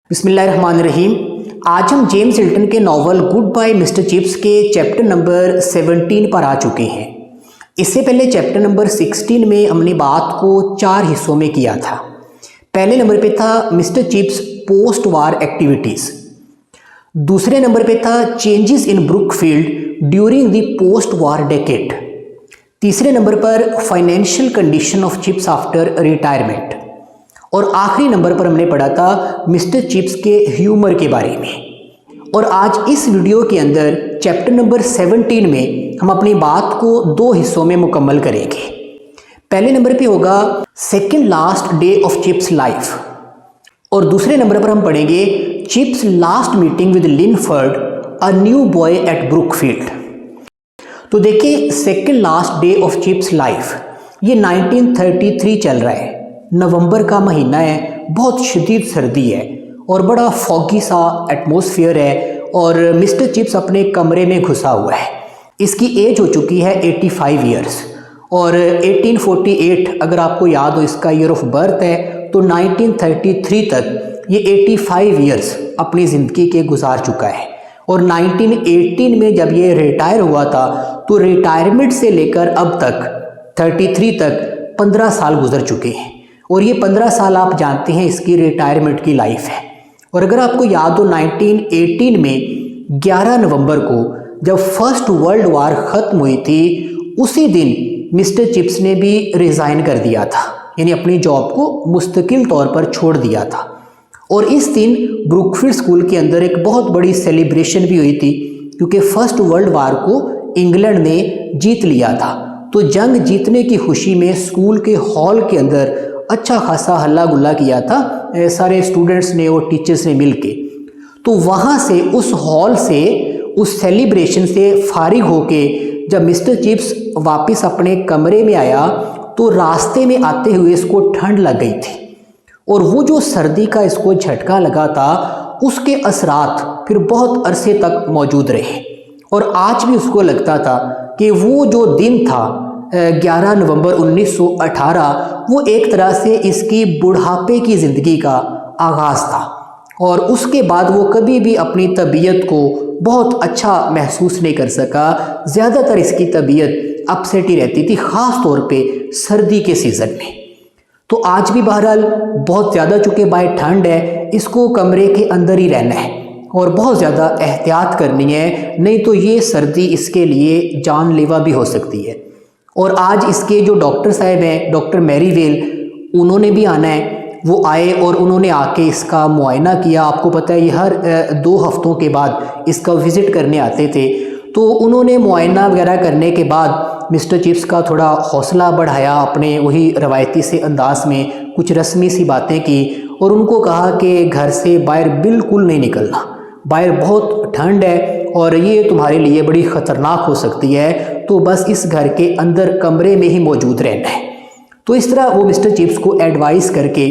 बिस्मिल्लाहिर्रहमानिर्रहीम। आज हम जेम्स हिल्टन के novel goodbye mister Chips के चैप्टर नंबर 17 पर आ चुके हैं। इससे पहले चैप्टर नंबर 16 में हमने बात को 4 हिस्सों में किया था। पहले नंबर पे था मिस्टर चिप्स पोस्ट वार एक्टिविटीज़, दूसरे नंबर पे था changes in Brookfield during the post war decade, तीसरे नंबर पर financial condition of Chips after retirement, और आखिरी नंबर पर हमने पढ़ा था मिस्टर चिप्स के ह्यूमर के बारे में। और आज इस वीडियो के अंदर चैप्टर नंबर 17 में हम अपनी बात को 2 हिस्सों में मुकम्मल करेंगे। पहले नंबर पे होगा second last day of Chips life, और दूसरे नंबर पर हम पढ़ेंगे Chips last meeting with Linford a new boy at Brookfield. तो देखिए, second last day of Chips life ये 1933 चल रहा है। नवंबर का महीना है, बहुत शदीद सर्दी है और बड़ा फॉगी सा एटमॉस्फेयर है, और मिस्टर चिप्स अपने कमरे में घुसा हुआ है। इसकी एज हो चुकी है 85 ईयर्स, और 1848 अगर आपको याद हो इसका ईयर ऑफ बर्थ है, तो 1933 तक ये 85 ईयर्स अपनी ज़िंदगी के गुजार चुका है। और 1918 में जब ये रिटायर हुआ था, तो रिटायरमेंट से लेकर अब तक 33 तक 15 साल गुजर चुके हैं, और ये 15 साल आप जानते हैं इसकी रिटायरमेंट की लाइफ है। और अगर आपको याद हो 1918 में 11 नवंबर को जब फर्स्ट वर्ल्ड वार ख़त्म हुई थी, उसी दिन मिस्टर चिप्स ने भी रिज़ाइन कर दिया था, यानी अपनी जॉब को मुस्तकिल तौर पर छोड़ दिया था। और इस दिन ब्रुकफील्ड स्कूल के अंदर एक बहुत बड़ी सेलिब्रेशन भी हुई थी, क्योंकि फर्स्ट वर्ल्ड वार को इंग्लैंड ने जीत लिया था। तो जंग जीतने की खुशी में स्कूल के हॉल के अंदर अच्छा खासा हल्ला गुल्ला किया था सारे स्टूडेंट्स ने और टीचर्स ने मिलके। तो वहाँ से, उस हॉल से, उस सेलिब्रेशन से फारिग होके जब मिस्टर चिप्स वापस अपने कमरे में आया, तो रास्ते में आते हुए इसको ठंड लग गई थी, और वो जो सर्दी का इसको झटका लगा था, उसके असरात फिर बहुत अरसे तक मौजूद रहे। और आज भी उसको लगता था कि वो जो दिन था 11 नवंबर 1918, वो एक तरह से इसकी बुढ़ापे की ज़िंदगी का आगाज़ था, और उसके बाद वो कभी भी अपनी तबीयत को बहुत अच्छा महसूस नहीं कर सका। ज़्यादातर इसकी तबीयत अपसेट ही रहती थी, ख़ास तौर पे सर्दी के सीज़न में। तो आज भी बहरहाल बहुत ज़्यादा, चूँकि बाहर ठंड है, इसको कमरे के अंदर ही रहना है और बहुत ज़्यादा एहतियात करनी है, नहीं तो ये सर्दी इसके लिए जानलेवा भी हो सकती है। और आज इसके जो डॉक्टर साहब हैं, डॉक्टर मैरीवेल, उन्होंने भी आना है। वो आए और उन्होंने आके इसका मुआयना किया। आपको पता है ये हर 2 हफ्तों के बाद इसका विज़िट करने आते थे। तो उन्होंने मुआयना वगैरह करने के बाद मिस्टर चिप्स का थोड़ा हौसला बढ़ाया, अपने वही रवायती से अंदाज में कुछ रस्मी सी बातें की, और उनको कहा कि घर से बाहर बिल्कुल नहीं निकलना, बाहर बहुत ठंड है और ये तुम्हारे लिए बड़ी ख़तरनाक हो सकती है, तो बस इस घर के अंदर कमरे में ही मौजूद रहना है। तो इस तरह वो मिस्टर चिप्स को एडवाइस करके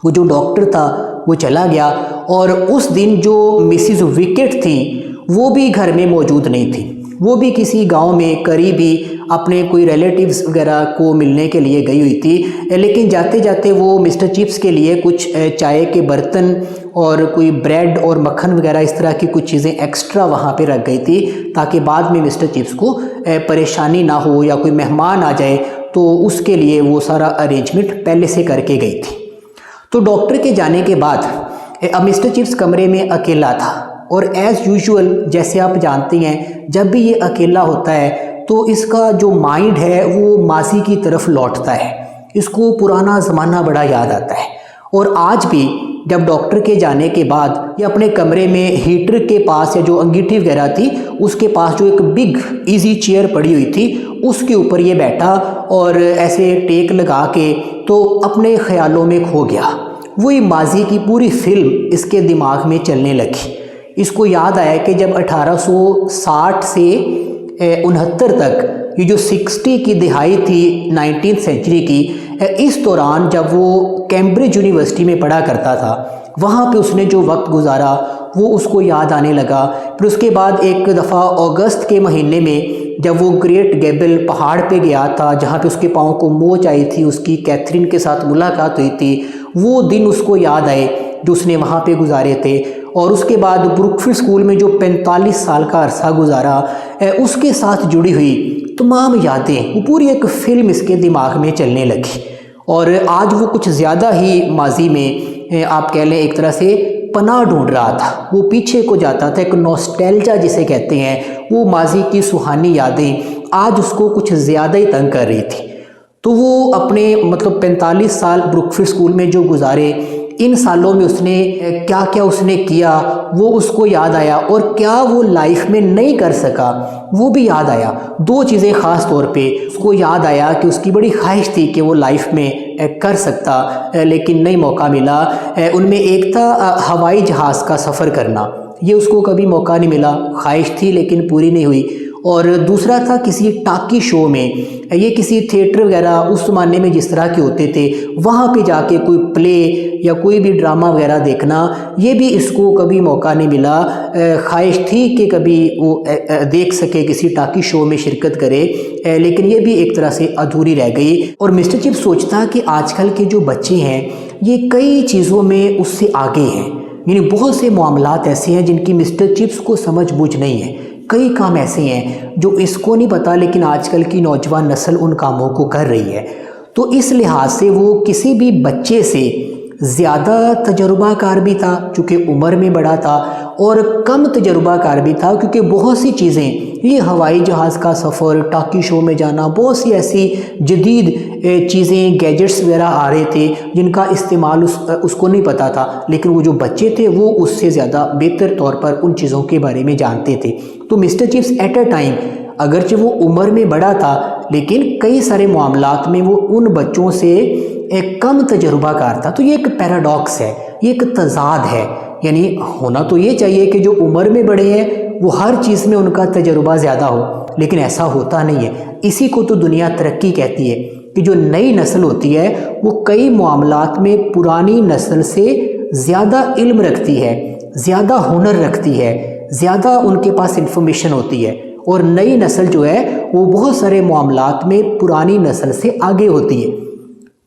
वो जो डॉक्टर था वो चला गया। और उस दिन जो मिसिज विकेट थी वो भी घर में मौजूद नहीं थी, वो भी किसी गांव में करीबी अपने कोई रिलेटिव्स वगैरह को मिलने के लिए गई हुई थी। लेकिन जाते जाते वो मिस्टर चिप्स के लिए कुछ चाय के बर्तन और कोई ब्रेड और मक्खन वगैरह इस तरह की कुछ चीज़ें एक्स्ट्रा वहाँ पे रख गई थी, ताकि बाद में मिस्टर चिप्स को परेशानी ना हो या कोई मेहमान आ जाए, तो उसके लिए वो सारा अरेंजमेंट पहले से करके गई थी। तो डॉक्टर के जाने के बाद अब मिस्टर चिप्स कमरे में अकेला था, और एज़ यूजुअल जैसे आप जानते हैं, जब भी ये अकेला होता है तो इसका जो माइंड है वो माजी की तरफ लौटता है, इसको पुराना ज़माना बड़ा याद आता है। और आज भी जब डॉक्टर के जाने के बाद ये अपने कमरे में हीटर के पास, या जो अंगीठी वगैरह थी उसके पास जो एक बिग इजी चेयर पड़ी हुई थी, उसके ऊपर ये बैठा और ऐसे टेक लगा के तो अपने ख्यालों में खो गया। वही माजी की पूरी फिल्म इसके दिमाग में चलने लगी। इसको याद आया कि जब 1860 से 69 तक, ये जो 60 की दिहाई थी 19th सेंचुरी की, इस दौरान जब वो कैम्ब्रिज यूनिवर्सिटी में पढ़ा करता था, वहाँ पे उसने जो वक्त गुजारा वो उसको याद आने लगा। फिर उसके बाद एक दफ़ा अगस्त के महीने में जब वो ग्रेट गैबल पहाड़ पे गया था, जहाँ पे उसके पाँव को मोच आई थी, उसकी कैथरीन के साथ मुलाकात हुई थी, वो दिन उसको याद आए जो उसने वहाँ पे गुजारे थे, और उसके बाद ब्रुकफील्ड स्कूल में जो 45 साल का अरसा गुजारा, उसके साथ जुड़ी हुई तमाम यादें, वो पूरी एक फ़िल्म इसके दिमाग में चलने लगी। और आज वो कुछ ज़्यादा ही माजी में आप कह लें एक तरह से पनाह ढूंढ रहा था, वो पीछे को जाता था। एक नॉस्टैल्जिया जिसे कहते हैं, वो माजी की सुहानी यादें आज उसको कुछ ज़्यादा ही तंग कर रही थी। तो वो अपने मतलब 45 साल ब्रुकफील्ड स्कूल में जो गुजारे, इन सालों में उसने क्या क्या उसने किया वो उसको याद आया, और क्या वो लाइफ में नहीं कर सका वो भी याद आया। दो चीज़ें ख़ास तौर पे उसको याद आया कि उसकी बड़ी ख्वाहिश थी कि वो लाइफ में कर सकता, लेकिन नहीं मौका मिला। उनमें एक था हवाई जहाज़ का सफ़र करना, ये उसको कभी मौका नहीं मिला, ख्वाहिश थी लेकिन पूरी नहीं हुई। और दूसरा था किसी टाकी शो में, ये किसी थिएटर वगैरह उस ज़माने में जिस तरह के होते थे, वहाँ पे जाके कोई प्ले या कोई भी ड्रामा वगैरह देखना, ये भी इसको कभी मौका नहीं मिला। ख्वाहिश थी कि कभी वो देख सके, किसी टाकी शो में शिरकत करे, लेकिन ये भी एक तरह से अधूरी रह गई। और मिस्टर चिप्स सोचता कि आजकल के जो बच्चे हैं ये कई चीज़ों में उससे आगे हैं, यानी बहुत से मामलात ऐसे हैं जिनकी मिस्टर चिप्स को समझ बूझ नहीं है। कई काम ऐसे हैं जो इसको नहीं पता, लेकिन आजकल की नौजवान नस्ल उन कामों को कर रही है। तो इस लिहाज से वो किसी भी बच्चे से ज़्यादा तजुर्बाकार भी था चूँकि उम्र में बड़ा था, और कम तजुर्बाकार भी था क्योंकि बहुत सी चीज़ें, ये हवाई जहाज़ का सफ़र, टाकी शो में जाना, बहुत सी ऐसी जदीद चीज़ें, गैजेट्स वगैरह आ रहे थे जिनका इस्तेमाल उसको नहीं पता था, लेकिन वो जो बच्चे थे वो उससे ज़्यादा बेहतर तौर पर उन चीज़ों के बारे में जानते थे। तो mister chips at a time, अगरचे वो उम्र में बड़ा था, लेकिन कई सारे मामलात में वो उन बच्चों से एक कम तजुर्बाकार था। तो ये एक पैराडॉक्स है, ये एक तजाद है। यानी होना तो ये चाहिए कि जो उम्र में बड़े हैं वो हर चीज़ में उनका तजुर्बा ज़्यादा हो, लेकिन ऐसा होता नहीं है। इसी को तो दुनिया तरक्की कहती है कि जो नई नस्ल होती है वो कई मामलात में पुरानी नस्ल से ज़्यादा इल्म रखती है, ज़्यादा हुनर रखती है, ज़्यादा उनके पास इंफॉर्मेशन होती है, और नई नस्ल जो है वो बहुत सारे मामलात में पुरानी नस्ल से आगे होती है।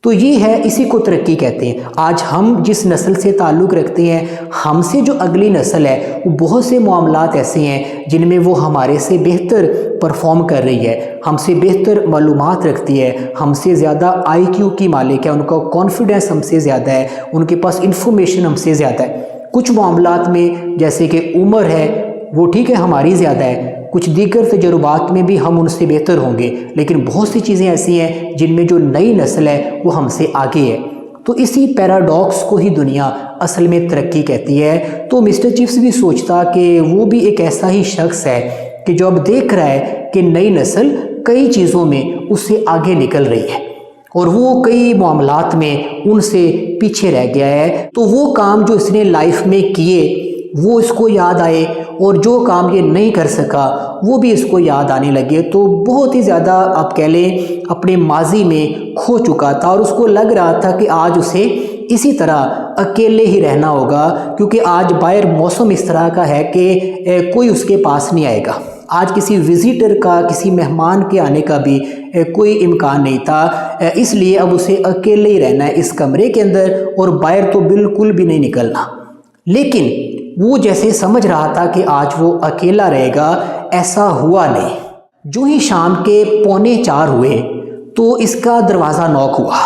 तो ये है, इसी को तरक्की कहते हैं। आज हम जिस नस्ल से ताल्लुक़ रखते हैं, हमसे जो अगली नस्ल है वो बहुत से मामलात ऐसे हैं जिनमें वो हमारे से बेहतर परफॉर्म कर रही है, हमसे बेहतर मालूमात रखती है, हमसे ज़्यादा IQ की मालिक है, उनका कॉन्फिडेंस हमसे ज़्यादा है, उनके पास इंफॉर्मेशन हमसे ज़्यादा है। कुछ मामलात में जैसे कि उम्र है वो ठीक है हमारी ज़्यादा है, कुछ दीगर तजुर्बात में भी हम उनसे बेहतर होंगे, लेकिन बहुत सी चीज़ें ऐसी हैं जिनमें जो नई नस्ल है वो हमसे आगे है। तो इसी पैराडॉक्स को ही दुनिया असल में तरक्की कहती है। तो मिस्टर चिप्स भी सोचता कि वो भी एक ऐसा ही शख्स है कि जो अब देख रहा है कि नई नस्ल कई चीज़ों में उससे आगे निकल रही है और वो कई मामलात में उनसे पीछे रह गया है। तो वो काम जो इसने लाइफ में किए वो इसको याद आए, और जो काम ये नहीं कर सका वो भी इसको याद आने लगे। तो बहुत ही ज़्यादा आप कह लें अपने माजी में खो चुका था, और उसको लग रहा था कि आज उसे इसी तरह अकेले ही रहना होगा, क्योंकि आज बाहर मौसम इस तरह का है कि कोई उसके पास नहीं आएगा। आज किसी विजिटर का, किसी मेहमान के आने का भी कोई इम्कान नहीं था, इसलिए अब उसे अकेले ही रहना है इस कमरे के अंदर, और बाहर तो बिल्कुल भी नहीं निकलना। लेकिन वो जैसे समझ रहा था कि आज वो अकेला रहेगा, ऐसा हुआ नहीं। जो ही शाम के 3:45 हुए तो इसका दरवाज़ा नॉक हुआ।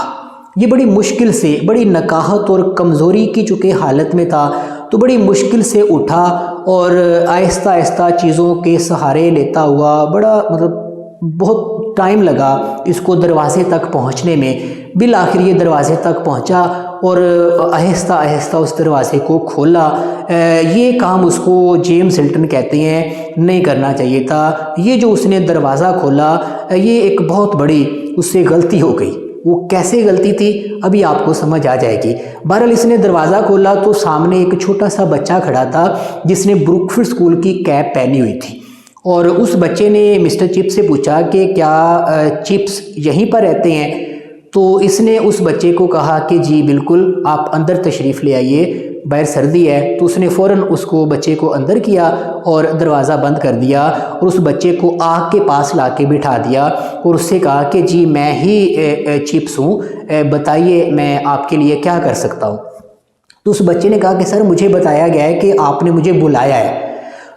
ये बड़ी मुश्किल से, बड़ी नकाहत और कमज़ोरी की चुके हालत में था, तो बड़ी मुश्किल से उठा और आहिस्ता आहिस्ता चीज़ों के सहारे लेता हुआ, बड़ा मतलब बहुत टाइम लगा इसको दरवाजे तक पहुंचने में। बिल आखिर ये दरवाजे तक पहुंचा और आहिस्ता आहिस्ता उस दरवाजे को खोला। ये काम उसको जेम्स हिल्टन कहते हैं नहीं करना चाहिए था। ये जो उसने दरवाज़ा खोला ये एक बहुत बड़ी उससे गलती हो गई। वो कैसे गलती थी अभी आपको समझ आ जाएगी। बहरहाल इसने दरवाज़ा खोला तो सामने एक छोटा सा बच्चा खड़ा था जिसने ब्रुकफील्ड स्कूल की कैप पहनी हुई थी, और उस बच्चे ने मिस्टर चिप्स से पूछा कि क्या चिप्स यहीं पर रहते हैं। तो इसने उस बच्चे को कहा कि जी बिल्कुल, आप अंदर तशरीफ़ ले आइए, बाहर सर्दी है। तो उसने फ़ौरन उसको बच्चे को अंदर किया और दरवाज़ा बंद कर दिया और उस बच्चे को आग के पास ला के बिठा दिया और उससे कहा कि जी मैं ही चिप्स हूँ, बताइए मैं आपके लिए क्या कर सकता हूँ। तो उस बच्चे ने कहा कि सर मुझे बताया गया है कि आपने मुझे बुलाया है।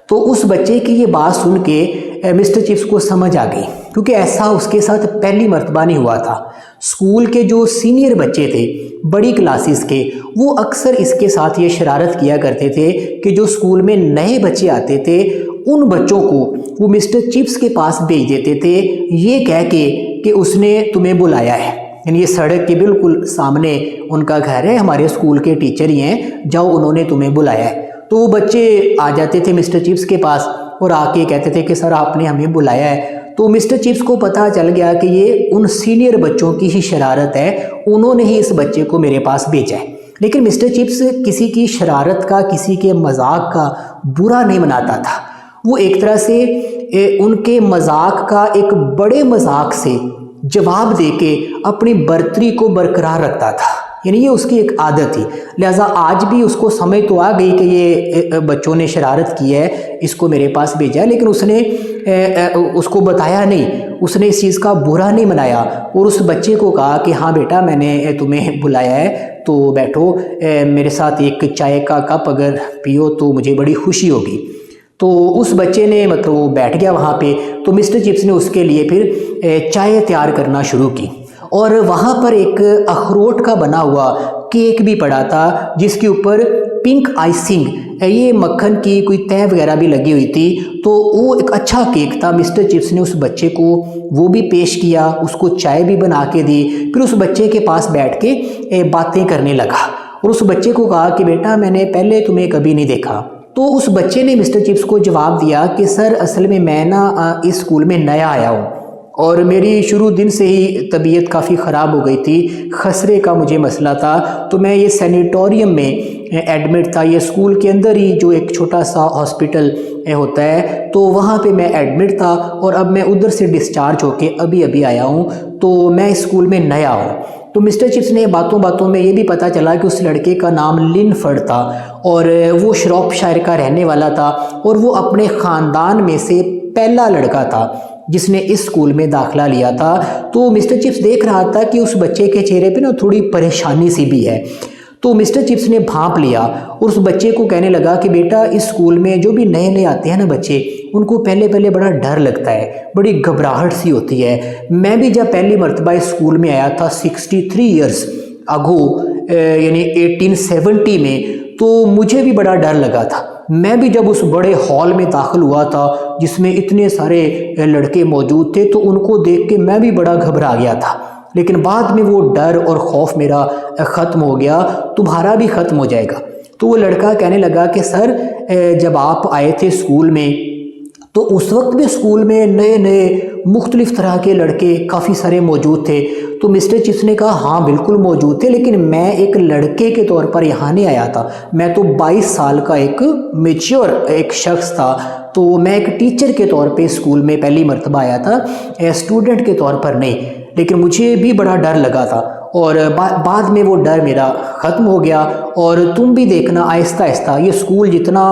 तो उस बच्चे की ये बात सुन के मिस्टर चिप्स को समझ आ गई, क्योंकि ऐसा उसके साथ पहली मर्तबा नहीं हुआ था। स्कूल के जो सीनियर बच्चे थे बड़ी क्लासेस के, वो अक्सर इसके साथ ये शरारत किया करते थे कि जो स्कूल में नए बच्चे आते थे उन बच्चों को वो मिस्टर चिप्स के पास भेज देते थे ये कह के कि उसने तुम्हें बुलाया है। यानी ये सड़क के बिल्कुल सामने उनका घर है, हमारे स्कूल के टीचर ही हैं, जाओ उन्होंने तुम्हें बुलाया है। तो वो बच्चे आ जाते थे मिस्टर चिप्स के पास और आके कहते थे कि सर आपने हमें बुलाया है। तो मिस्टर चिप्स को पता चल गया कि ये उन सीनियर बच्चों की ही शरारत है, उन्होंने ही इस बच्चे को मेरे पास भेजा है। लेकिन मिस्टर चिप्स किसी की शरारत का, किसी के मजाक का बुरा नहीं मनाता था। वो एक तरह से उनके मजाक का एक बड़े मजाक से जवाब देके अपनी बर्तरी को बरकरार रखता था। यानी ये उसकी एक आदत थी। लिहाजा आज भी उसको समझ तो आ गई कि ये बच्चों ने शरारत की है, इसको मेरे पास भेजा है, लेकिन उसने उसको बताया नहीं, उसने इस चीज़ का बुरा नहीं मनाया और उस बच्चे को कहा कि हाँ बेटा मैंने तुम्हें बुलाया है तो बैठो, मेरे साथ एक चाय का कप अगर पियो तो मुझे बड़ी खुशी होगी। तो उस बच्चे ने मतलब वो बैठ गया वहाँ पे। तो मिस्टर चिप्स ने उसके लिए फिर चाय तैयार करना शुरू की और वहाँ पर एक अखरोट का बना हुआ केक भी पड़ा था जिसके ऊपर पिंक आइसिंग, ये मक्खन की कोई तह वगैरह भी लगी हुई थी। तो वो एक अच्छा केक था। मिस्टर चिप्स ने उस बच्चे को वो भी पेश किया, उसको चाय भी बना के दी, फिर उस बच्चे के पास बैठ के बातें करने लगा और उस बच्चे को कहा कि बेटा मैंने पहले तुम्हें कभी नहीं देखा। तो उस बच्चे ने मिस्टर चिप्स को जवाब दिया कि सर असल में मैं ना इस स्कूल में नया आया हूँ और मेरी शुरू दिन से ही तबीयत काफ़ी ख़राब हो गई थी, खसरे का मुझे मसला था, तो मैं ये सैनिटोरियम में एडमिट था। ये स्कूल के अंदर ही जो एक छोटा सा हॉस्पिटल होता है, तो वहाँ पे मैं एडमिट था और अब मैं उधर से डिस्चार्ज होके अभी अभी आया हूँ, तो मैं इस स्कूल में नया हूँ। तो मिस्टर चिप्स ने बातों बातों में ये भी पता चला कि उस लड़के का नाम लिनफर्ड था और वो श्रॉपशायर का रहने वाला था और वो अपने ख़ानदान में से पहला लड़का था जिसने इस स्कूल में दाखिला लिया था। तो मिस्टर चिप्स देख रहा था कि उस बच्चे के चेहरे पे ना थोड़ी परेशानी सी भी है। तो मिस्टर चिप्स ने भांप लिया और उस बच्चे को कहने लगा कि बेटा इस स्कूल में जो भी नए नए आते हैं ना बच्चे, उनको पहले पहले बड़ा डर लगता है, बड़ी घबराहट सी होती है। मैं भी जब पहली मरतबा इस स्कूल में आया था 63 ईयर्स अगो, यानी 1870 में, तो मुझे भी बड़ा डर लगा था। मैं भी जब उस बड़े हॉल में दाखिल हुआ था जिसमें इतने सारे लड़के मौजूद थे, तो उनको देख के मैं भी बड़ा घबरा गया था। लेकिन बाद में वो डर और खौफ मेरा ख़त्म हो गया। तुम्हारा भी ख़त्म हो जाएगा। तो वो लड़का कहने लगा कि सर जब आप आए थे स्कूल में तो उस वक्त भी स्कूल में नए नए मुख्तलिफ तरह के लड़के काफ़ी सारे मौजूद थे। तो मिस्टर चिप्स ने कहा हाँ बिल्कुल मौजूद थे, लेकिन मैं एक लड़के के तौर पर यहाँ नहीं आया था, मैं तो 22 साल का एक मैच्योर एक शख्स था। तो मैं एक टीचर के तौर पे स्कूल में पहली मरतबा आया था, स्टूडेंट के तौर पर नहीं। लेकिन मुझे भी बड़ा डर लगा था और बाद में वो डर मेरा ख़त्म हो गया। और तुम भी देखना आहिस्ता आहिस्ता ये स्कूल जितना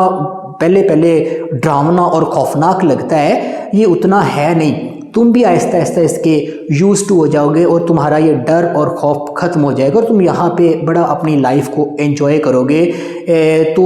पहले पहले डरावना और खौफनाक लगता है ये उतना है नहीं। तुम भी आहिस्ता आहिस्ता इसके यूज टू हो जाओगे और तुम्हारा ये डर और खौफ ख़त्म हो जाएगा और तुम यहाँ पे बड़ा अपनी लाइफ को एंजॉय करोगे। तो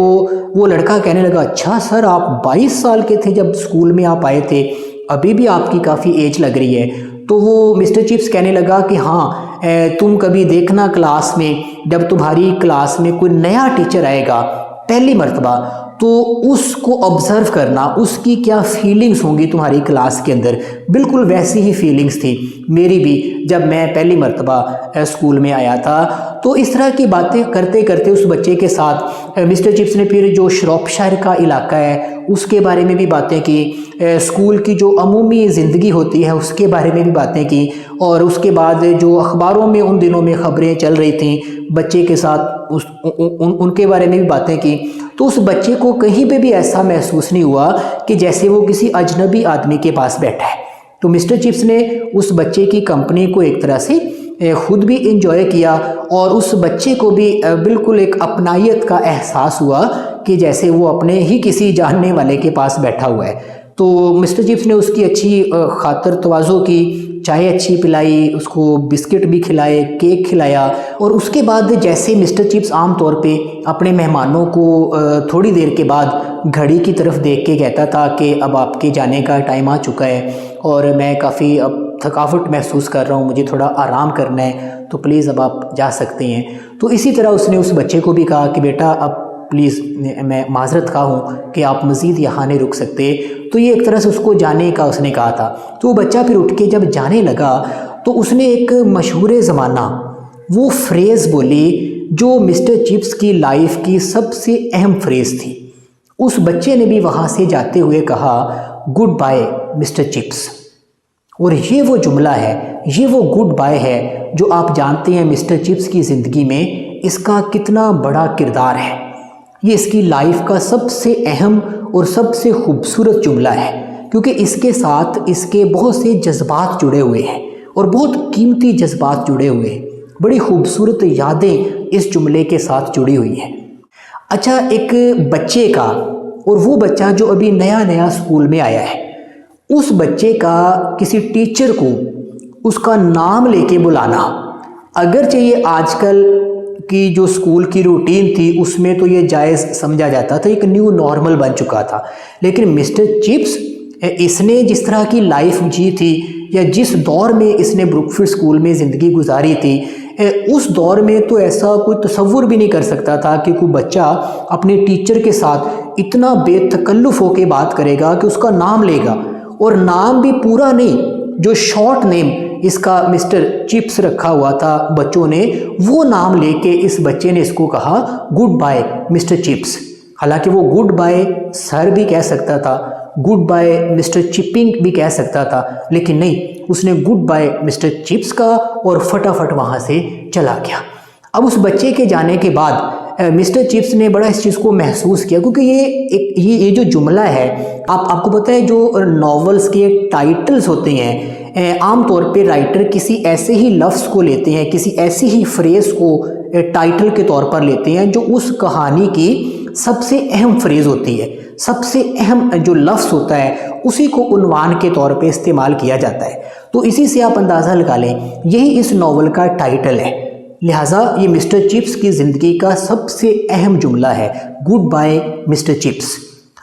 वो लड़का कहने लगा अच्छा सर आप 22 साल के थे जब स्कूल में आप आए थे, अभी भी आपकी काफ़ी एज लग रही है। तो वो मिस्टर चिप्स कहने लगा कि हाँ तुम कभी देखना क्लास में जब तुम्हारी क्लास में कोई नया टीचर आएगा पहली मर्तबा, तो उसको ऑब्ज़र्व करना, उसकी क्या फीलिंग्स होंगी तुम्हारी क्लास के अंदर। बिल्कुल वैसी ही फीलिंग्स थी मेरी भी जब मैं पहली मर्तबा स्कूल में आया था। तो इस तरह की बातें करते करते उस बच्चे के साथ मिस्टर चिप्स ने फिर जो श्रॉपशायर का इलाका है उसके बारे में भी बातें की, स्कूल की जो अमूमी ज़िंदगी होती है उसके बारे में भी बातें की, और उसके बाद जो अखबारों में उन दिनों में ख़बरें चल रही थी बच्चे के साथ उनके बारे में भी बातें की। तो उस बच्चे को कहीं पे भी ऐसा महसूस नहीं हुआ कि जैसे वो किसी अजनबी आदमी के पास बैठा है। तो मिस्टर चिप्स ने उस बच्चे की कंपनी को एक तरह से खुद भी इंजॉय किया और उस बच्चे को भी बिल्कुल एक अपनायत का एहसास हुआ कि जैसे वो अपने ही किसी जानने वाले के पास बैठा हुआ है। तो मिस्टर चिप्स ने उसकी अच्छी खातर तवाज़ो की, चाय अच्छी पिलाई, उसको बिस्किट भी खिलाए, केक खिलाया। और उसके बाद जैसे मिस्टर चिप्स आम तौर पे अपने मेहमानों को थोड़ी देर के बाद घड़ी की तरफ देख के कहता था कि अब आपके जाने का टाइम आ चुका है और मैं काफ़ी अब थकावट महसूस कर रहा हूँ, मुझे थोड़ा आराम करना है, तो प्लीज़ अब आप जा सकते हैं। तो इसी तरह उसने उस बच्चे को भी कहा कि बेटा अब प्लीज़ मैं माजरत खा हूँ कि आप मज़ीद यहाँ नहीं रुक सकते। तो ये एक तरह से उसको जाने का उसने कहा था। तो वो बच्चा फिर उठ के जब जाने लगा तो उसने एक मशहूर ज़माना वो फ्रेज़ बोली जो मिस्टर चिप्स की लाइफ की सबसे अहम फ्रेज़ थी। उस बच्चे ने भी वहाँ से जाते हुए कहा, गुड बाय मिस्टर चिप्स। और ये वो जुमला है, ये वो गुड बाय है जो आप जानते हैं मिस्टर चिप्स की ज़िंदगी में इसका कितना बड़ा किरदार है। ये इसकी लाइफ का सबसे अहम और सबसे खूबसूरत जुमला है, क्योंकि इसके साथ इसके बहुत से जज्बात जुड़े हुए हैं और बहुत कीमती जज्बात जुड़े हुए हैं। बड़ी खूबसूरत यादें इस जुमले के साथ जुड़ी हुई हैं। अच्छा, एक बच्चे का, और वो बच्चा जो अभी नया नया स्कूल में आया है, उस बच्चे का किसी टीचर को उसका नाम लेके बुलाना, अगरचे ये आजकल की जो स्कूल की रूटीन थी उसमें तो ये जायज़ समझा जाता था, एक न्यू नॉर्मल बन चुका था। लेकिन मिस्टर चिप्स इसने जिस तरह की लाइफ जी थी या जिस दौर में इसने ब्रुकफील्ड स्कूल में ज़िंदगी गुजारी थी, उस दौर में तो ऐसा कोई तसव्वुर भी नहीं कर सकता था कि कोई बच्चा अपने टीचर के साथ इतना बेतकल्लुफ़ होकर बात करेगा कि उसका नाम लेगा, और नाम भी पूरा नहीं, जो शॉर्ट नेम इसका मिस्टर चिप्स रखा हुआ था बच्चों ने, वो नाम लेके इस बच्चे ने इसको कहा गुड बाय मिस्टर चिप्स। हालांकि वो गुड बाय सर भी कह सकता था, गुड बाय मिस्टर चिपिंग भी कह सकता था, लेकिन नहीं, उसने गुड बाय मिस्टर चिप्स का और फटाफट वहाँ से चला गया। अब उस बच्चे के जाने के बाद मिस्टर चिप्स ने बड़ा इस चीज़ को महसूस किया, क्योंकि ये जो जुमला है, आपको पता है जो नॉवेल्स के टाइटल्स होते हैं, आम तौर पे राइटर किसी ऐसे ही लफ्ज़ को लेते हैं, किसी ऐसी ही फ्रेज़ को टाइटल के तौर पर लेते हैं जो उस कहानी की सबसे अहम फ्रेज़ होती है, सबसे अहम जो लफ्ज़ होता है उसी को उन्वान के तौर पे इस्तेमाल किया जाता है। तो इसी से आप अंदाज़ा लगा लें, यही इस नावल का टाइटल है। लिहाजा ये मिस्टर चिप्स की ज़िंदगी का सबसे अहम जुमला है, गुड बाय मिस्टर चिप्स।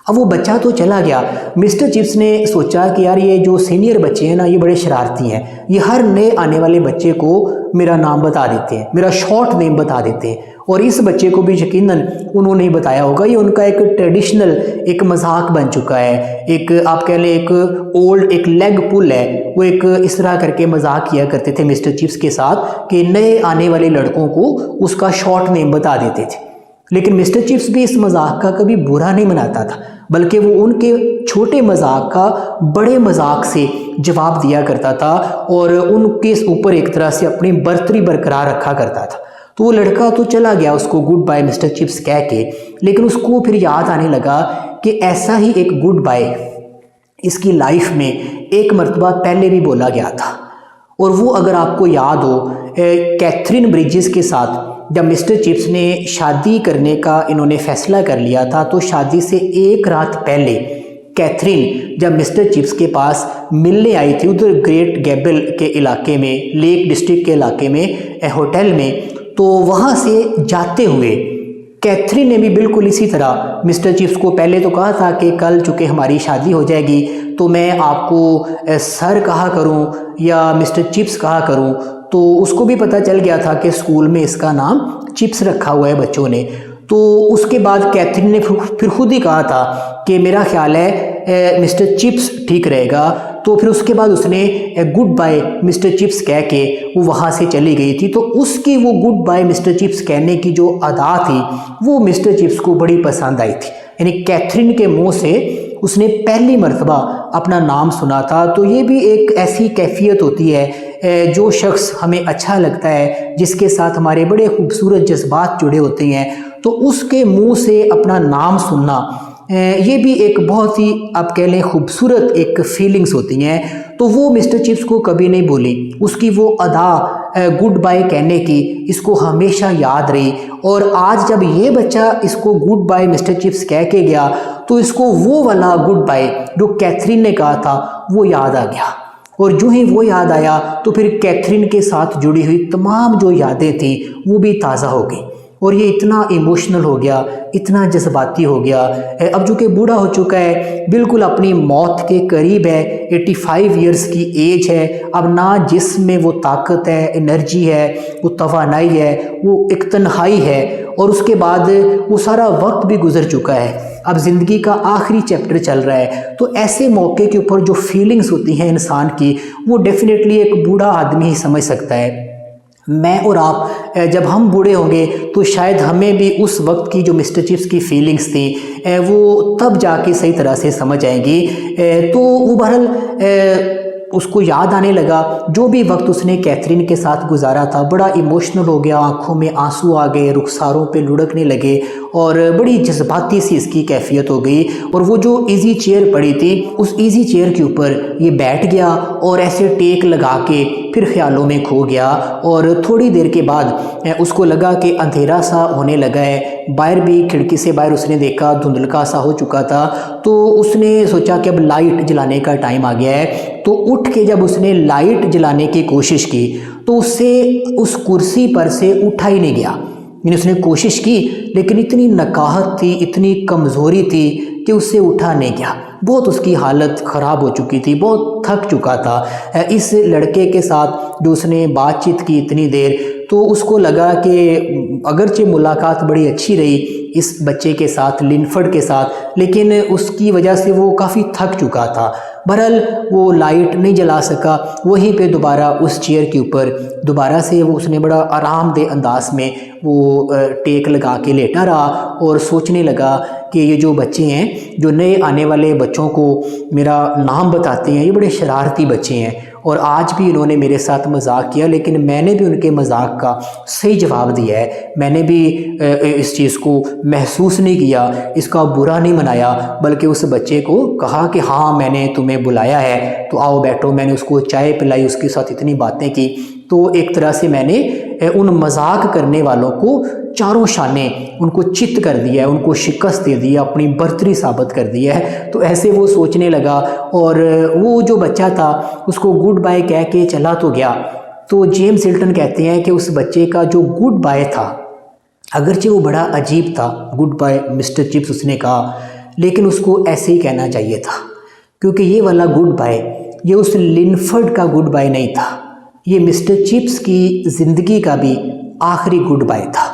अब वो बच्चा तो चला गया। मिस्टर चिप्स ने सोचा कि यार ये जो सीनियर बच्चे हैं ना, ये बड़े शरारती हैं, ये हर नए आने वाले बच्चे को मेरा नाम बता देते हैं, मेरा शॉर्ट नेम बता देते हैं। और इस बच्चे को भी यकीनन उन्होंने ही बताया होगा, ये उनका एक ट्रेडिशनल एक मजाक बन चुका है, एक आप कह लें एक ओल्ड एक लेग पुल है। वो एक इस तरह करके मजाक किया करते थे मिस्टर चिप्स के साथ कि नए आने वाले लड़कों को उसका शॉर्ट नेम बता देते थे। लेकिन मिस्टर चिप्स भी इस मजाक का कभी बुरा नहीं मनाता था, बल्कि वो उनके छोटे मजाक का बड़े मजाक से जवाब दिया करता था और उनके ऊपर एक तरह से अपनी बर्तरी बरकरार रखा करता था। तो वो लड़का तो चला गया उसको गुड बाय मिस्टर चिप्स कह के, लेकिन उसको फिर याद आने लगा कि ऐसा ही एक गुड बाय इसकी लाइफ में एक मर्तबा पहले भी बोला गया था। और वो अगर आपको याद हो, कैथरीन ब्रिजेस के साथ जब मिस्टर चिप्स ने शादी करने का इन्होंने फैसला कर लिया था, तो शादी से एक रात पहले कैथरीन जब मिस्टर चिप्स के पास मिलने आई थी उधर ग्रेट गैबल के इलाके में, लेक डिस्ट्रिक्ट के इलाके में होटल में, तो वहाँ से जाते हुए कैथरीन ने भी बिल्कुल इसी तरह मिस्टर चिप्स को पहले तो कहा था कि कल चूँकि हमारी शादी हो जाएगी तो मैं आपको सर कहा करूँ या मिस्टर चिप्स कहा करूँ। तो उसको भी पता चल गया था कि स्कूल में इसका नाम चिप्स रखा हुआ है बच्चों ने। तो उसके बाद कैथरीन ने फिर खुद ही कहा था कि मेरा ख्याल है मिस्टर चिप्स ठीक रहेगा। तो फिर उसके बाद उसने गुड बाय मिस्टर चिप्स कह के वो वहाँ से चली गई थी। तो उसकी वो गुड बाय मिस्टर चिप्स कहने की जो अदा थी वो मिस्टर चिप्स को बड़ी पसंद आई थी। यानी कैथरीन के मुंह से उसने पहली मर्तबा अपना नाम सुना था। तो ये भी एक ऐसी कैफियत होती है जो शख्स हमें अच्छा लगता है, जिसके साथ हमारे बड़े खूबसूरत जज्बात जुड़े होते हैं, तो उसके मुंह से अपना नाम सुनना ये भी एक बहुत ही आप कह लें खूबसूरत एक फीलिंग्स होती हैं। तो वो मिस्टर चिप्स को कभी नहीं भूली, उसकी वो अदा गुड बाय कहने की इसको हमेशा याद रही। और आज जब ये बच्चा इसको गुड बाय मिस्टर चिप्स कह के गया तो इसको वो वाला गुड बाय जो कैथरीन ने कहा था वो याद आ गया। और जो ही वो याद आया तो फिर कैथरीन के साथ जुड़ी हुई तमाम जो यादें थी वो भी ताज़ा हो गई और ये इतना इमोशनल हो गया, इतना जज्बाती हो गया। अब जो कि बूढ़ा हो चुका है, बिल्कुल अपनी मौत के करीब है, 85 इयर्स की एज है। अब ना जिस्म में वो ताकत है, एनर्जी है, वो तवानाई है, वो एक तन्हाई है और उसके बाद वो सारा वक्त भी गुजर चुका है। अब ज़िंदगी का आखिरी चैप्टर चल रहा है। तो ऐसे मौके के ऊपर जो फीलिंग्स होती हैं इंसान की, वो डेफिनेटली एक बूढ़ा आदमी ही समझ सकता है। मैं और आप जब हम बूढ़े होंगे तो शायद हमें भी उस वक्त की जो मिस्टर चिप्स की फीलिंग्स थी वो तब जाके सही तरह से समझ आएंगी। तो वो बहरहाल उसको याद आने लगा जो भी वक्त उसने कैथरीन के साथ गुजारा था, बड़ा इमोशनल हो गया, आंखों में आंसू आ गए, रुखसारों पे लुढ़कने लगे और बड़ी जज्बाती सी इसकी कैफियत हो गई। और वो जो इजी चेयर पड़ी थी, उस इजी चेयर के ऊपर ये बैठ गया और ऐसे टेक लगा के फिर ख्यालों में खो गया। और थोड़ी देर के बाद उसको लगा कि अंधेरा सा होने लगा है, बाहर भी खिड़की से बाहर उसने देखा धुंधलका सा हो चुका था। तो उसने सोचा कि अब लाइट जलाने का टाइम आ गया है। तो उठ के जब उसने लाइट जलाने की कोशिश की तो उससे उस कुर्सी पर से उठा ही नहीं गया। यानी उसने कोशिश की लेकिन इतनी नकाहत थी, इतनी कमज़ोरी थी कि उससे उठा नहीं गया। बहुत उसकी हालत ख़राब हो चुकी थी, बहुत थक चुका था। इस लड़के के साथ जो उसने बातचीत की इतनी देर, तो उसको लगा कि अगरचे मुलाकात बड़ी अच्छी रही इस बच्चे के साथ, लिनफर्ड के साथ, लेकिन उसकी वजह से वो काफ़ी थक चुका था। बहरहाल वो लाइट नहीं जला सका, वहीं पे दोबारा उस चेयर के ऊपर दोबारा से वो उसने बड़ा आरामदेह अंदाज में वो टेक लगा के लेटा रहा और सोचने लगा कि ये जो बच्चे हैं, जो नए आने वाले बच्चों को मेरा नाम बताते हैं, ये बड़े शरारती बच्चे हैं और आज भी इन्होंने मेरे साथ मजाक किया, लेकिन मैंने भी उनके मजाक का सही जवाब दिया है। मैंने भी इस चीज़ को महसूस नहीं किया, इसका बुरा नहीं मनाया, बल्कि उस बच्चे को कहा कि हाँ मैंने तुम्हें बुलाया है तो आओ बैठो। मैंने उसको चाय पिलाई, उसके साथ इतनी बातें की। तो एक तरह से मैंने उन मजाक करने वालों को चारों शाने उनको चित कर दिया है, उनको शिकस्त दे दिया, अपनी बर्तरी साबित कर दिया है। तो ऐसे वो सोचने लगा और वो जो बच्चा था उसको गुड बाय कह के चला तो गया। तो जेम्स हिल्टन कहते हैं कि उस बच्चे का जो गुड बाय था, अगरचे वो बड़ा अजीब था, गुड बाय मिस्टर चिप्स उसने कहा, लेकिन उसको ऐसे ही कहना चाहिए था, क्योंकि ये वाला गुड बाय ये उस लिनफर्ड का गुड बाय नहीं था, ये मिस्टर चिप्स की ज़िंदगी का भी आखिरी गुड बाय था।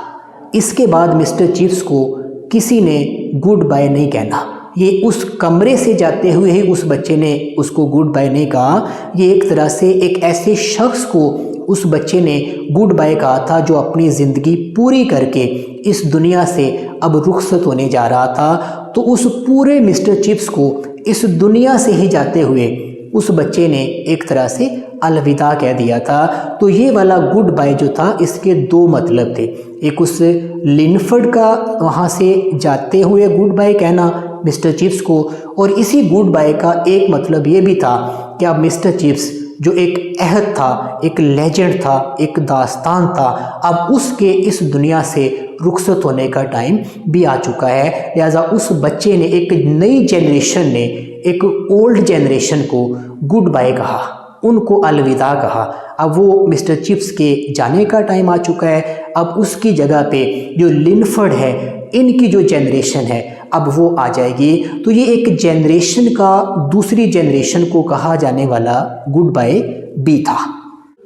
इसके बाद मिस्टर चिप्स को किसी ने गुड बाय नहीं कहना। ये उस कमरे से जाते हुए ही उस बच्चे ने उसको गुड बाय नहीं कहा। ये एक तरह से एक ऐसे शख्स को उस बच्चे ने गुड बाय कहा था जो अपनी ज़िंदगी पूरी करके इस दुनिया से अब रुखसत होने जा रहा था। तो उस पूरे मिस्टर चिप्स को इस दुनिया से ही जाते हुए उस बच्चे ने एक तरह से अलविदा कह दिया था। तो ये वाला गुड बाय जो था, इसके दो मतलब थे। एक उस लिनफर्ड का वहाँ से जाते हुए गुड बाय कहना मिस्टर चिप्स को, और इसी गुड बाय का एक मतलब ये भी था कि अब मिस्टर चिप्स जो एक अहद था, एक लेजेंड था, एक दास्तान था, अब उसके इस दुनिया से रुखसत होने का टाइम भी आ चुका है। लिहाजा उस बच्चे ने, एक नई जनरेशन ने एक ओल्ड जनरेशन को गुड बाय कहा, उनको अलविदा कहा। अब वो मिस्टर चिप्स के जाने का टाइम आ चुका है। अब उसकी जगह पे जो लिनफर्ड है, इनकी जो जनरेशन है, अब वो आ जाएगी। तो ये एक जनरेशन का दूसरी जनरेशन को कहा जाने वाला गुड बाय भी था।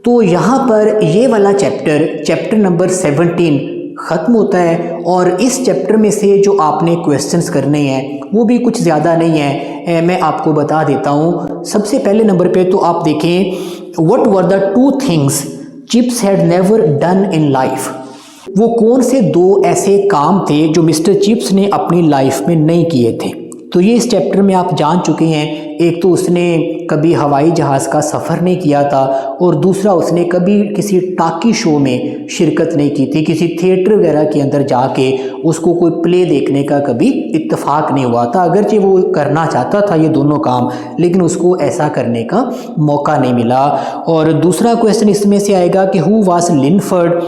तो यहाँ पर ये वाला चैप्टर नंबर 17 ख़त्म होता है। और इस चैप्टर में से जो आपने क्वेश्चंस करने हैं वो भी कुछ ज़्यादा नहीं है, मैं आपको बता देता हूँ। सबसे पहले नंबर पे तो आप देखें, what were the 2 things chips had never done in life. वो कौन से 2 ऐसे काम थे जो मिस्टर चिप्स ने अपनी लाइफ में नहीं किए थे। तो ये इस चैप्टर में आप जान चुके हैं। एक तो उसने कभी हवाई जहाज़ का सफ़र नहीं किया था, और दूसरा उसने कभी किसी टाकी शो में शिरकत नहीं की थी, किसी थिएटर वगैरह के अंदर जाके उसको कोई प्ले देखने का कभी इत्तेफाक नहीं हुआ था। अगरचे वो करना चाहता था ये दोनों काम, लेकिन उसको ऐसा करने का मौका नहीं मिला। और दूसरा क्वेश्चन इसमें से आएगा कि who was Linford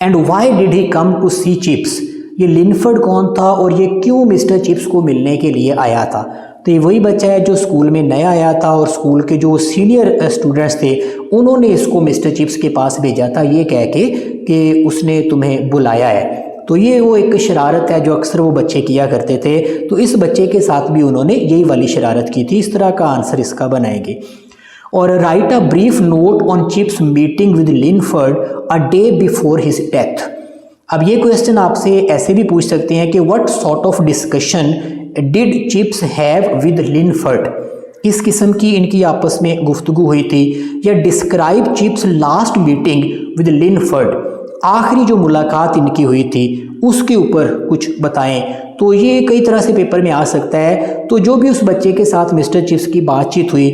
and why did he come to see Chips. ये लिनफर्ड कौन था और ये क्यों मिस्टर चिप्स को मिलने के लिए आया था। तो ये वही बच्चा है जो स्कूल में नया आया था और स्कूल के जो सीनियर स्टूडेंट्स थे उन्होंने इसको मिस्टर चिप्स के पास भेजा था ये कह के कि उसने तुम्हें बुलाया है। तो ये वो एक शरारत है जो अक्सर वो बच्चे किया करते थे, तो इस बच्चे के साथ भी उन्होंने यही वाली शरारत की थी। इस तरह का आंसर इसका बनाएंगे। और write a brief note on Chips meeting with Linford a day before his death. अब ये क्वेश्चन आपसे ऐसे भी पूछ सकते हैं कि what sort of discussion did Chips have with Linford, किस किस्म की इनकी आपस में गुफ्तगू हुई थी, या describe Chips last meeting with Linford, आखिरी जो मुलाकात इनकी हुई थी उसके ऊपर कुछ बताएं। तो ये कई तरह से पेपर में आ सकता है। तो जो भी उस बच्चे के साथ मिस्टर चिप्स की बातचीत हुई,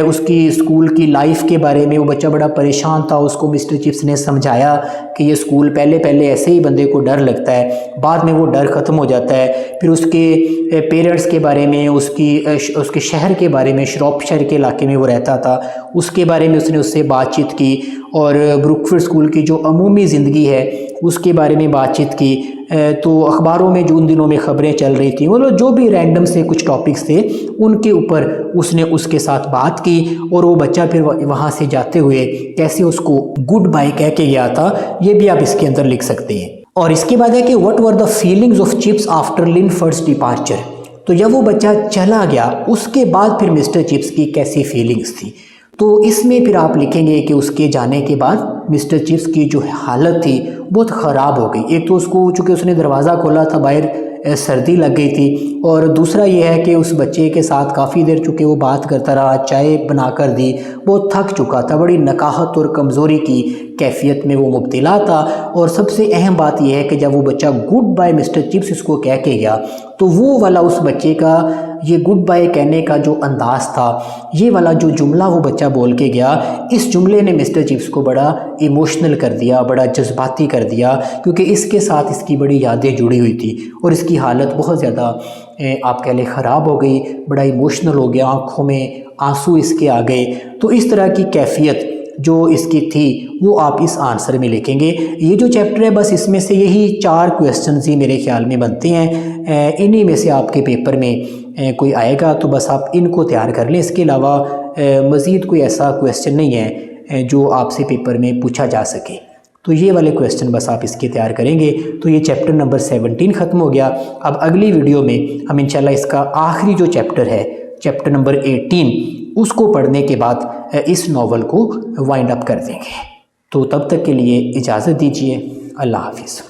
उसकी स्कूल की लाइफ के बारे में, वो बच्चा बड़ा परेशान था, उसको मिस्टर चिप्स ने समझाया कि ये स्कूल पहले पहले ऐसे ही बंदे को डर लगता है, बाद में वो डर ख़त्म हो जाता है। फिर उसके पेरेंट्स के बारे में, उसके शहर के बारे में, श्रॉपशायर के इलाके में वो रहता था, उसके बारे में उसने उससे बातचीत की। और ब्रुकफील्ड स्कूल की जो अमूमी ज़िंदगी है उसके बारे में बातचीत की। तो अखबारों में जो उन दिनों में ख़बरें चल रही थी, मतलब जो भी रैंडम से कुछ टॉपिक्स थे उनके ऊपर उसने उसके साथ बात की। और वो बच्चा फिर वहाँ से जाते हुए कैसे उसको गुड बाय कह के गया था, ये भी आप इसके अंदर लिख सकते हैं। और इसके बाद है कि what were the feelings of Chips after Linford's departure. तो जब वो बच्चा चला गया उसके बाद फिर मिस्टर चिप्स की कैसी फीलिंग्स थी। तो इसमें फिर आप लिखेंगे कि उसके जाने के बाद मिस्टर चिप्स की जो हालत थी बहुत ख़राब हो गई। एक तो उसको चूँकि उसने दरवाज़ा खोला था, बाहर सर्दी लग गई थी, और दूसरा ये है कि उस बच्चे के साथ काफ़ी देर चूँकि वो बात करता रहा, चाय बना कर दी, बहुत थक चुका था, बड़ी नकाहत और कमज़ोरी की कैफियत में वो मुब्तला था। और सबसे अहम बात यह है कि जब वो बच्चा गुड बाय मिस्टर चिप्स इसको कह के गया, तो वो वाला उस बच्चे का ये गुड बाय कहने का जो अंदाज़ था, ये वाला जो जुमला वो बच्चा बोल के गया, इस जुमले ने मिस्टर चिप्स को बड़ा इमोशनल कर दिया, बड़ा जज्बाती कर दिया, क्योंकि इसके साथ इसकी बड़ी यादें जुड़ी हुई थी और इसकी हालत बहुत ज़्यादा आप कह लें ख़राब हो गई, बड़ा इमोशनल हो गया, आँखों में आंसू इसके आ गए। तो इस तरह की कैफियत जो इसकी थी वो आप इस आंसर में लिखेंगे। ये जो चैप्टर है बस इसमें से यही 4 क्वेश्चंस ही मेरे ख्याल में बनते हैं। इन्हीं में से आपके पेपर में कोई आएगा तो बस आप इनको तैयार कर लें। इसके अलावा मज़ीद कोई ऐसा क्वेश्चन नहीं है जो आपसे पेपर में पूछा जा सके। तो ये वाले क्वेश्चन बस आप इसके तैयार करेंगे। तो ये चैप्टर नंबर 17 ख़त्म हो गया। अब अगली वीडियो में हम इंशाल्लाह इसका आखिरी जो चैप्टर है, चैप्टर नंबर 18, उसको पढ़ने के बाद इस नॉवल को वाइंड अप कर देंगे। तो तब तक के लिए इजाज़त दीजिए। अल्लाह हाफिज़।